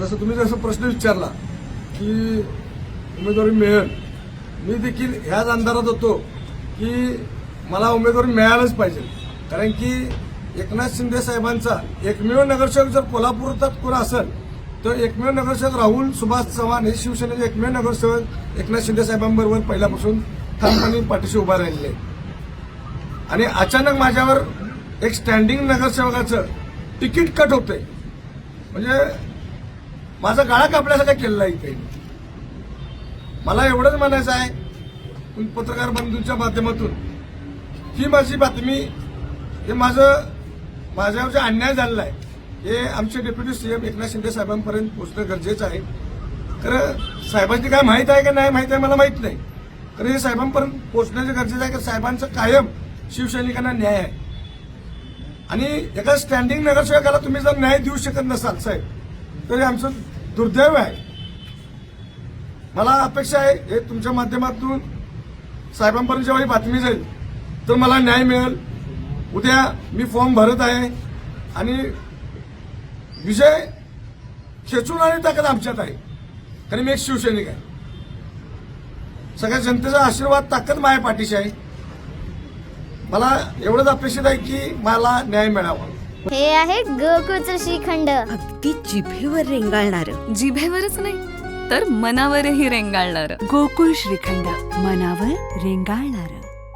जसं तुम्ही जसं प्रश्न विचारला की उमेदवारी मिळेल, मी देखील ह्याच अंधारात होतो की मला उमेदवारी मिळायलाच पाहिजे. कारण की एकनाथ शिंदे साहेबांचा एकमेव नगरसेवक जर कोल्हापुरात कोण असेल तर एकमेव नगरसेवक राहुल सुभाष चव्हाण हे शिवसेनेचे एकमेव नगरसेवक एकनाथ शिंदे साहेबांबरोबर पहिल्यापासून ठामपणे पाठीशी उभा राहिले आहेत. आणि अचानक माझ्यावर एक स्टँडिंग नगरसेवकाचं तिकीट कट होतंय, म्हणजे माझा गाळा कापल्यासारखं केलेला आहे इथे. मला एवढंच म्हणायचं आहे पत्रकार बंधूंच्या माध्यमातून ही माझी बातमी, हे माझ्यावर जे अन्याय झालेला आहे हे आमचे डेप्युटी सीएम एकनाथ शिंदे साहेबांपर्यंत पोहोचणं गरजेचं आहे. खरं साहेबांची काय माहीत आहे का नाही माहीत आहे मला माहीत नाही, खरं हे साहेबांपर्यंत पोहोचण्याचं गरजेचं आहे. कारण साहेबांचं कायम शिवसैनिकांना न्याय आहे. आणि एका स्टँडिंग नगरसेवकाला तुम्ही जर न्याय देऊ शकत नसाल साहेब तरी आमचं दुर्दैव आहे. मला अपेक्षा आहे हे तुमच्या माध्यमातून साहेबांपर्यंत जेव्हा ही बातमी जाईल तर मला न्याय मिळेल. उद्या मी फॉर्म भरत आहे आणि विजय खेचून आणि ताकद आमच्यात आहे, कारण मी एक शिवसैनिक आहे. सगळ्या जनतेचा आशीर्वाद ताकद माझ्या पाठीशी आहे. मला एवढंच अपेक्षित आहे की मला न्याय मिळावा. हे आहे गोकुळचं श्रीखंड, अगदी जिभेवर रेंगाळणार. जिभेवरच नाही तर मनावरही रेंगाळणार. गोकुळ श्रीखंड, मनावर रेंगाळणार.